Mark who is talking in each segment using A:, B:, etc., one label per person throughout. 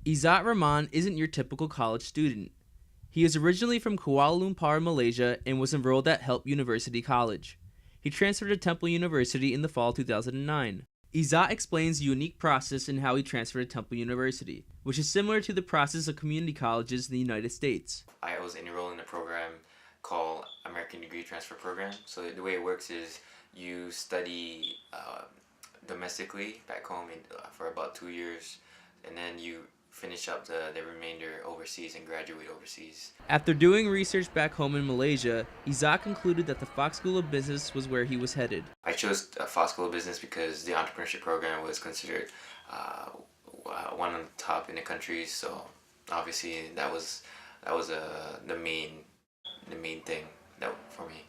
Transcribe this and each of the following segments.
A: Izzat Rahman isn't your typical college student. He is originally from Kuala Lumpur, Malaysia, and was enrolled at Help University College. He transferred to Temple University in the fall 2009. Izzat explains the unique process in how he transferred to Temple University, which is similar to the process of community colleges in the United States.
B: I was enrolled in a program called American Degree Transfer Program. So the way it works is you study domestically back home for about 2 years, and then you finish up the remainder overseas and graduate overseas.
A: After doing research back home in Malaysia, Izzat concluded that the Fox School of Business was where he was headed.
B: I chose Fox School of Business because the entrepreneurship program was considered one on the top in the country. So obviously that was the main thing for me.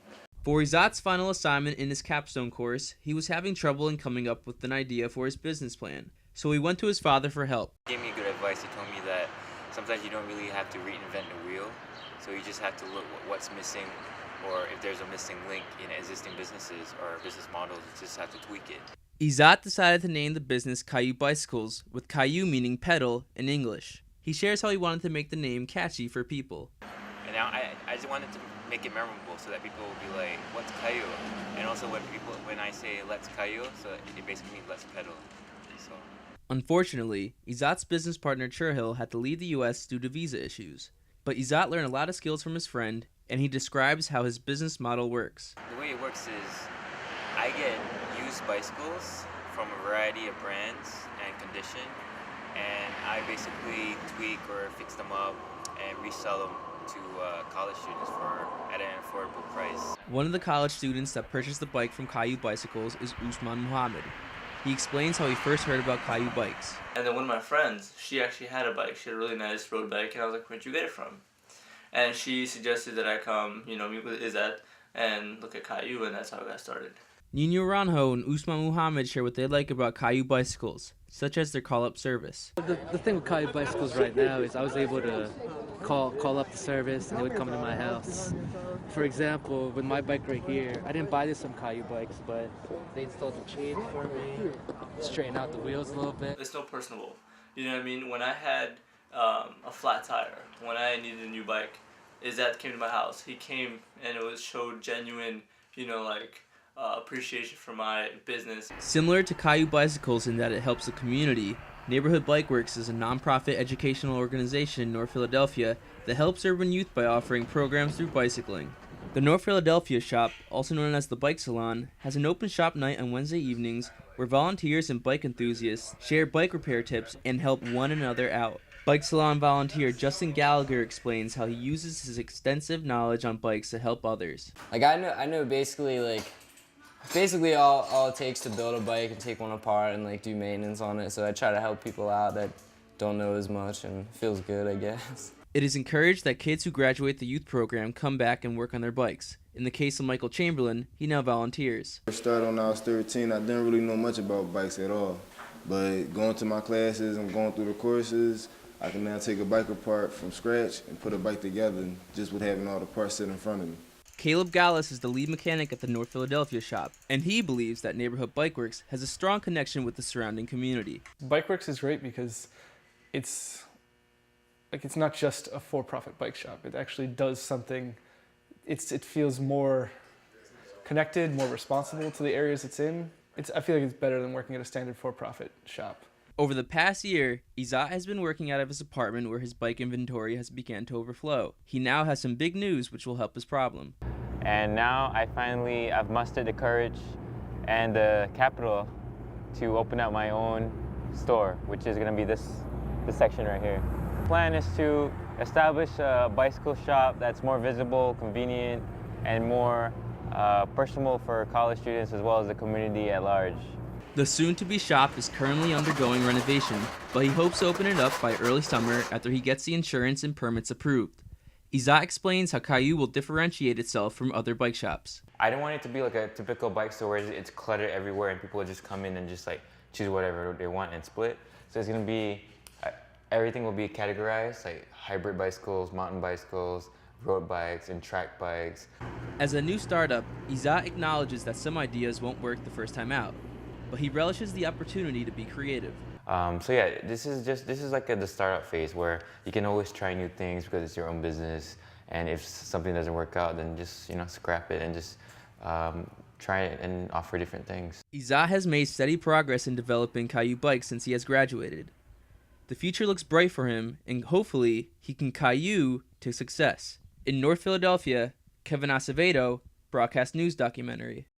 A: For Izzat's final assignment in his capstone course, he was having trouble in coming up with an idea for his business plan. So he went to his father for help.
B: He gave me good advice. He told me that sometimes you don't really have to reinvent the wheel. So you just have to look what's missing, or if there's a missing link in existing businesses or business models, you just have to tweak it.
A: Izzat decided to name the business Kayuh Bicycles, with Kayuh meaning pedal in English. He shares how he wanted to make the name catchy for people.
B: And now I just wanted to make it memorable so that people will be like, what's Kayuh? And also when I say let's Kayuh, so it basically means let's pedal. So.
A: Unfortunately, Izzat's business partner Churhill had to leave the US due to visa issues. But Izzat learned a lot of skills from his friend, and he describes how his business model works.
B: The way it works is I get used bicycles from a variety of brands and condition, and I basically tweak or fix them up and resell them to college students at an affordable price.
A: One of the college students that purchased the bike from Kayuh Bicycles is Usman Muhammad. He explains how he first heard about Kayuh bikes.
C: And then one of my friends, she actually had a bike. She had a really nice road bike, and I was like, where'd you get it from? And she suggested that I come, meet with Izzat and look at Kayuh, and that's how I got started.
A: Nino Ranjo and Usman Muhammad share what they like about Kayuh Bicycles, such as their call-up service.
D: The thing with Kayuh Bicycles right now is I was able to call up the service, and they would come to my house. For example, with my bike right here, I didn't buy this from Kayuh Bikes, but they installed the chain for me, straighten out the wheels a little bit.
C: It's so personable. You know what I mean? When I had a flat tire, when I needed a new bike, Izzat came to my house. He came and showed genuine, appreciation for my business.
A: Similar to Kayuh Bicycles in that it helps the community, Neighborhood Bike Works is a nonprofit educational organization in North Philadelphia that helps urban youth by offering programs through bicycling. The North Philadelphia shop, also known as the Bike Salon, has an open shop night on Wednesday evenings where volunteers and bike enthusiasts share bike repair tips and help one another out. Bike Salon volunteer Justin Gallagher explains how he uses his extensive knowledge on bikes to help others.
E: I know basically all it takes to build a bike and take one apart and do maintenance on it. So I try to help people out that don't know as much, and it feels good, I guess.
A: It is encouraged that kids who graduate the youth program come back and work on their bikes. In the case of Michael Chamberlain, he now volunteers.
F: I started when I was 13. I didn't really know much about bikes at all. But going to my classes and going through the courses, I can now take a bike apart from scratch and put a bike together just with having all the parts sit in front of me.
A: Caleb Gallus is the lead mechanic at the North Philadelphia shop, and he believes that Neighborhood Bike Works has a strong connection with the surrounding community.
G: Bikeworks is great because it's not just a for-profit bike shop. It actually does something. It feels more connected, more responsible to the areas it's in. I feel like it's better than working at a standard for-profit shop.
A: Over the past year, Izzat has been working out of his apartment where his bike inventory has begun to overflow. He now has some big news which will help his problem.
H: And now I've mustered the courage and the capital to open up my own store, which is going to be this section right here. The plan is to establish a bicycle shop that's more visible, convenient, and more personable for college students as well as the community at large.
A: The soon-to-be shop is currently undergoing renovation, but he hopes to open it up by early summer after he gets the insurance and permits approved. Izzat explains how Kayuh will differentiate itself from other bike shops.
B: I don't want it to be like a typical bike store where it's cluttered everywhere and people just come in and just choose whatever they want and split. So it's going to be, everything will be categorized, like hybrid bicycles, mountain bicycles, road bikes, and track bikes.
A: As a new startup, Izzat acknowledges that some ideas won't work the first time out, but he relishes the opportunity to be creative.
H: So yeah, this is like the startup phase where you can always try new things because it's your own business. And if something doesn't work out, then just scrap it and just try it and offer different things.
A: Izat has made steady progress in developing Kayuh bikes since he has graduated. The future looks bright for him, and hopefully he can Kayuh to success. In North Philadelphia, Kevin Acevedo, Broadcast News Documentary.